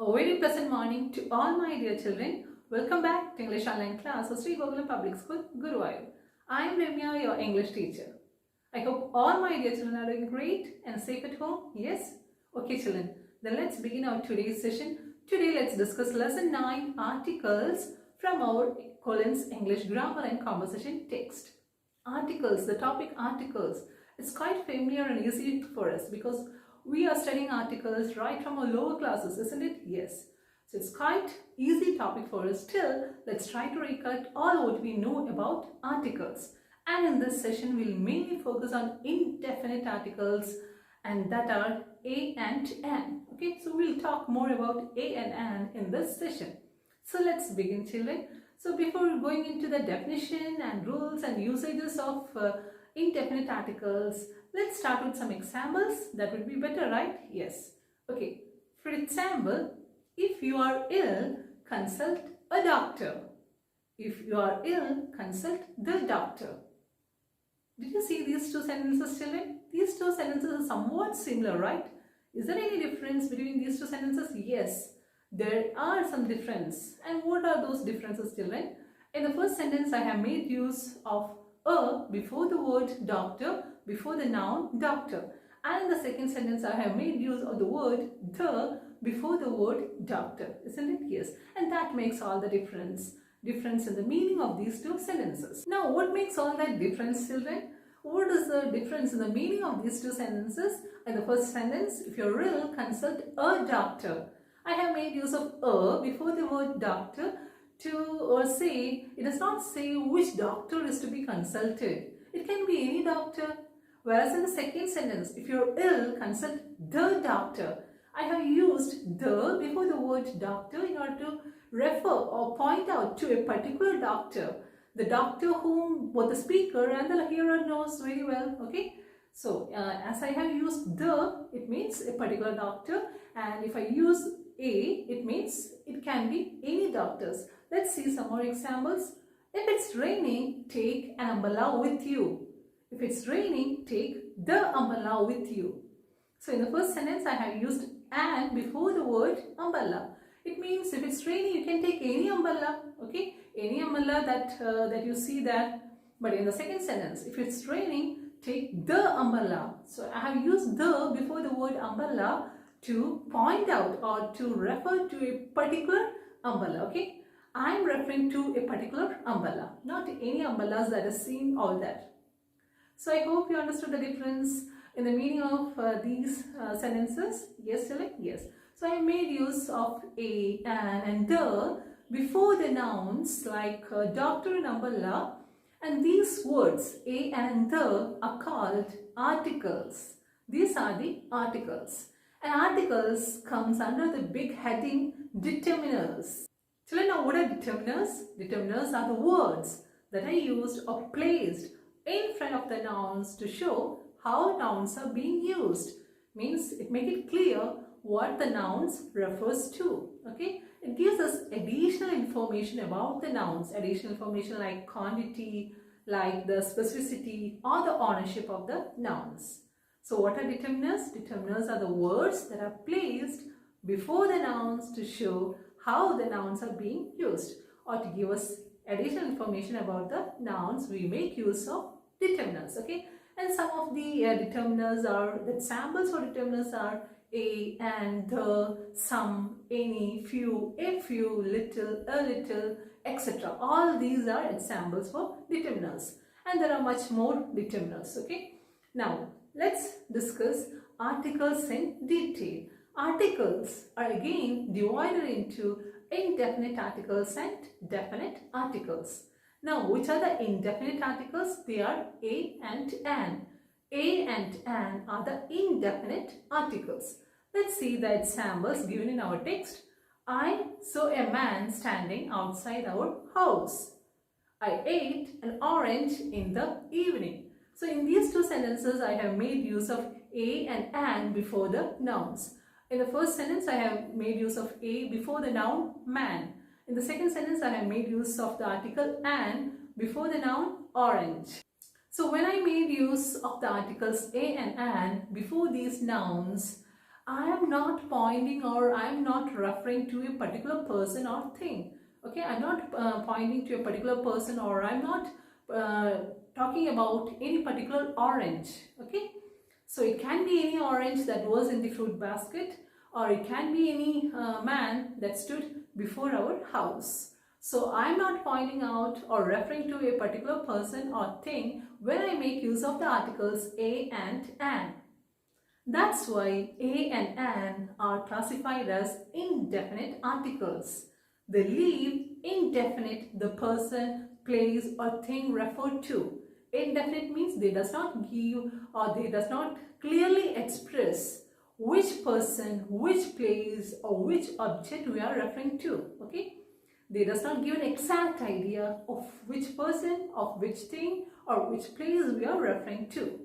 A very pleasant morning to all my dear children. Welcome back to English Online class of Sri Gokulam Public School, Guruvayur. I am Ramya, your English teacher. I hope all my dear children are doing great and safe at home. Yes? Okay children, then let's begin our today's session. Today let's discuss lesson 9 articles from our Collins English Grammar and Conversation text. Articles, the topic articles. It's quite familiar and easy for us because we are studying articles right from our lower classes, isn't it? Yes. So it's quite easy topic for us. Still, let's try to recall all what we know about articles. And in this session, we'll mainly focus on indefinite articles, and that are a and an. Okay, so we'll talk more about a and an in this session. So let's begin, children. So before going into the definition and rules and usages of indefinite articles, let's start with some examples. That would be better, right? Yes. Okay. For example, if you are ill, consult a doctor. If you are ill, consult the doctor. Did you see these two sentences, children? These two sentences are somewhat similar, right? Is there any difference between these two sentences? Yes, there are some difference. And what are those differences, children? In the first sentence, I have made use of a before the word doctor, before the noun doctor. And in the second sentence, I have made use of the word the before the word doctor, isn't it? Yes. And that makes all the difference in the meaning of these two sentences. Now, what makes all that difference, children? What is the difference in the meaning of these two sentences? In the first sentence, if you're ill, consult a doctor. I have made use of a before the word doctor to say, it does not say which doctor is to be consulted. It can be any doctor. Whereas in the second sentence, if you're ill, consult the doctor. I have used the before the word doctor in order to refer or point out to a particular doctor. The doctor whom both the speaker and the hearer knows very well. Okay. So, as I have used the, it means a particular doctor. And if I use a, it means it can be any doctors. Let's see some more examples. If it's raining, take an umbrella with you. If it's raining, take the umbrella with you. So in the first sentence, I have used and before the word umbrella. It means if it's raining, you can take any umbrella. Okay, any umbrella that you see that. But in the second sentence, if it's raining, take the umbrella. So I have used the before the word umbrella to point out or to refer to a particular umbrella. Okay. I am referring to a particular umbrella, not any umbrellas that is seen all that. So I hope you understood the difference in the meaning of these sentences. Yes, children? Yes. So I made use of a, an and the before the nouns like doctor and umbrella, and these words a and the are called articles. These are the articles. And articles comes under the big heading determiners. Children, now what are determiners? Determiners are the words that are used or placed in front of the nouns to show how nouns are being used. Means it makes it clear what the nouns refers to. Okay, it gives us additional information about the nouns, additional information like quantity, like the specificity or the ownership of the nouns. So what are determiners? Determiners are the words that are placed before the nouns to show how the nouns are being used, or to give us additional information about the nouns. We make use of determiners. Okay, and some of the determiners are, the examples for determiners are a, and, the, some, any, few, a few, little, a little, etc. All these are examples for determiners, and there are much more determiners. Okay, now let's discuss articles in detail. Articles are again divided into indefinite articles and definite articles. Now, which are the indefinite articles? They are a and an. A and an are the indefinite articles. Let's see the examples given in our text. I saw a man standing outside our house. I ate an orange in the evening. So, in these two sentences, I have made use of a and an before the nouns. In the first sentence, I have made use of a before the noun man. In the second sentence, I have made use of the article an before the noun orange. So when I made use of the articles a and an before these nouns, I am not pointing or I am not referring to a particular person or thing. Okay, I'm not pointing to a particular person, or I'm not uh, talking about any particular orange. Okay, so it can be any orange that was in the fruit basket, or it can be any man that stood before our house. So I'm not pointing out or referring to a particular person or thing when I make use of the articles a and an. That's why a and an are classified as indefinite articles. They leave indefinite the person, place or thing referred to. Indefinite means they does not give or they does not clearly express which person, which place or which object we are referring to. Okay? They does not give an exact idea of which person, of which thing or which place we are referring to.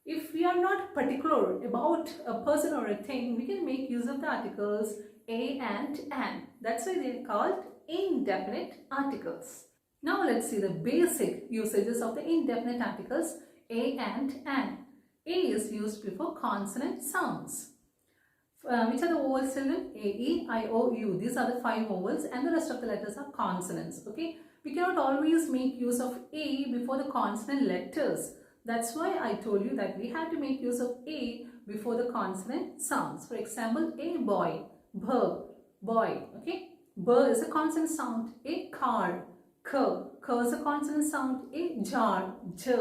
If we are not particular about a person or a thing, we can make use of the articles a and an. That's why they are called indefinite articles. Now let's see the basic usages of the indefinite articles a and an. A is used before consonant sounds. Which are the vowels, children? A, E, I, O, U. These are the 5 vowels and the rest of the letters are consonants. Okay. We cannot always make use of A before the consonant letters. That's why I told you that we have to make use of A before the consonant sounds. For example, a boy, b, boy. Okay. B is a consonant sound. A car, k. K is a consonant sound. A jar, j.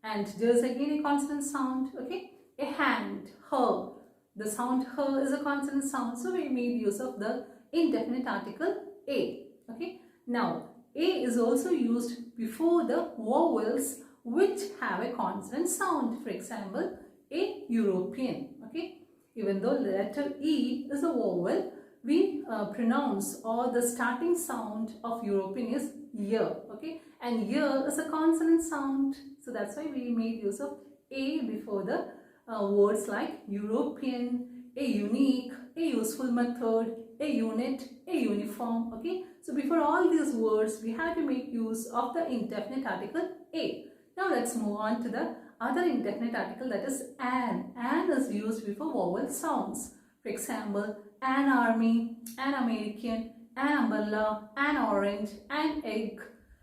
And j is again a consonant sound. Okay. A hand, her. The sound her is a consonant sound, so we made use of the indefinite article a. Okay. Now, a is also used before the vowels which have a consonant sound. For example, a European. Okay. Even though the letter E is a vowel, we pronounce, or the starting sound of European is y. Okay. And y is a consonant sound. So that's why we made use of a before the words like European, a unique, a useful method, a unit, a uniform. Okay. So before all these words, we have to make use of the indefinite article a. Now let's move on to the other indefinite article, that is an. An is used before vowel sounds. For example, an army, an American, an umbrella, an orange, an egg.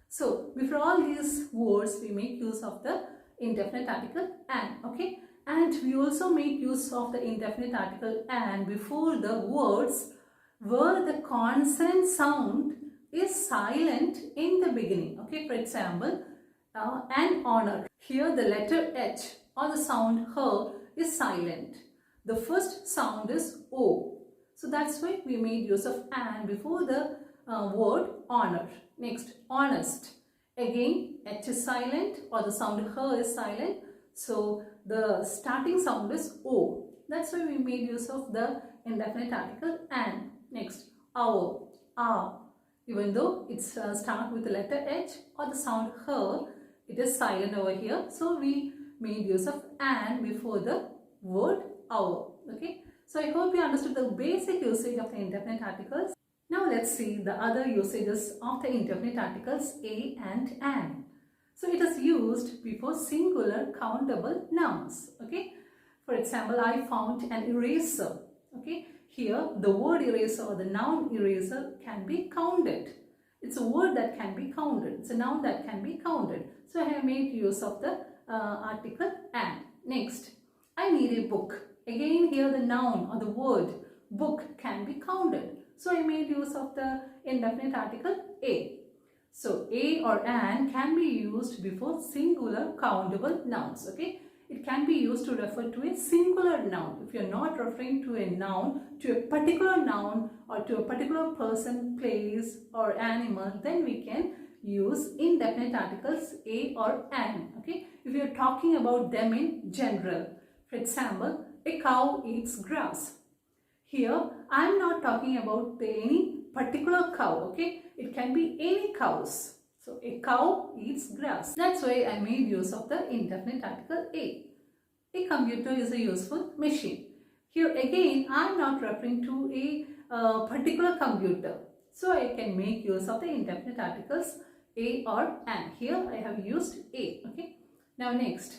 So before all these words, we make use of the indefinite article an. Okay. And we also make use of the indefinite article and before the words where the consonant sound is silent in the beginning. Okay, for example, an honor. Here the letter H or the sound her is silent. The first sound is O. So that's why we made use of an before the word honor. Next, honest. Again, H is silent or the sound her is silent. So the starting sound is O. That's why we made use of the indefinite article an. Next, our, ah. Even though it's start with the letter H or the sound her, it is silent over here. So we made use of an before the word our. Okay. So I hope you understood the basic usage of the indefinite articles. Now let's see the other usages of the indefinite articles a and an. So it is used before singular countable nouns. Okay. For example, I found an eraser. Okay. Here the word eraser or the noun eraser can be counted. It's a word that can be counted. It's a noun that can be counted. So I have made use of the article an. Next, I need a book. Again here the noun or the word book can be counted. So I made use of the indefinite article a. So a or an can be used before singular countable nouns. Okay. It can be used to refer to a singular noun. If you are not referring to a noun, to a particular noun or to a particular person, place or animal, then we can use indefinite articles a or an. Okay. If you are talking about them in general. For example, a cow eats grass. Here, I am not talking about any particular cow. Okay. It can be any cows. So, a cow eats grass. That's why I made use of the indefinite article a. A computer is a useful machine. Here again, I am not referring to a particular computer. So, I can make use of the indefinite articles a or an. Here, I have used a. Okay. Now, next,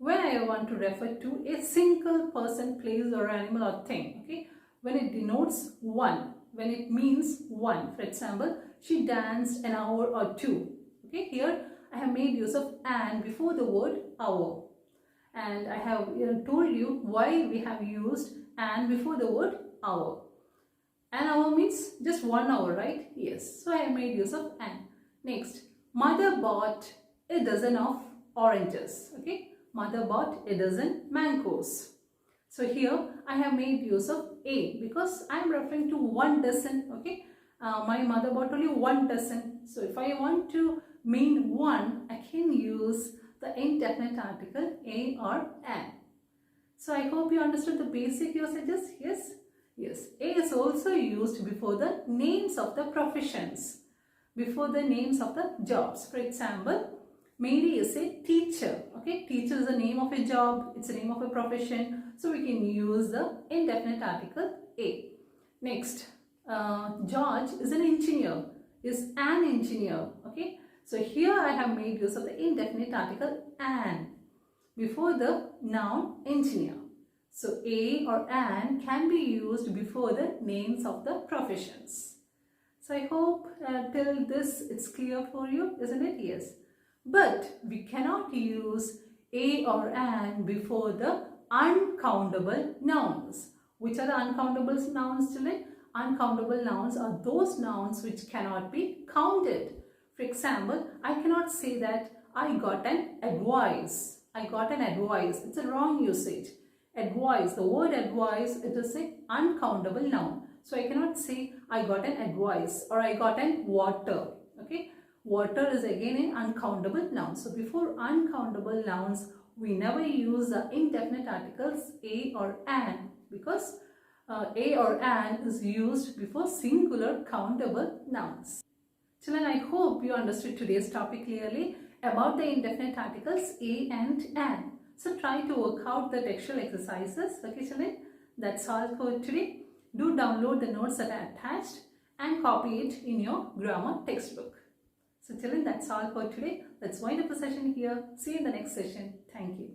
when I want to refer to a single person, place or animal or thing. Okay, when it denotes one, when it means one. For example, she danced an hour or two. Okay, here I have made use of an before the word hour, and I have told you why we have used an before the word hour. An hour means just 1 hour, right? Yes. So I have made use of an. Next, mother bought a dozen of oranges. Okay. Mother bought a dozen mangoes. So here I have made use of a because I am referring to 1 dozen. Okay. My mother bought only 1 dozen. So if I want to mean 1, I can use the indefinite article a or an. So I hope you understood the basic usages. Yes. Yes, A is also used before the names of the professions, before the names of the jobs. For example, Mary is a teacher. Okay, teacher is the name of a job, it's the name of a profession. So we can use the indefinite article A. Next, George is an engineer, is an engineer. Okay, so here I have made use of the indefinite article an before the noun engineer. So a or an can be used before the names of the professions. So I hope till this it's clear for you, isn't it? Yes. But we cannot use a or an before the uncountable nouns. Which are the uncountable nouns, children? Uncountable nouns are those nouns which cannot be counted. For example, I cannot say that I got an advice. I got an advice. It's a wrong usage. Advice, the word advice, it is an uncountable noun. So I cannot say I got an advice or I got an water. Okay, water is again an uncountable noun. So before uncountable nouns, we never use the indefinite articles a or an because a or an is used before singular countable nouns. Children, I hope you understood today's topic clearly about the indefinite articles a and an. So try to work out the textual exercises. Okay, children, that's all for today. Do download the notes that are attached and copy it in your grammar textbook. So children, that's all for today. Let's wind up the session here. See you in the next session. Thank you.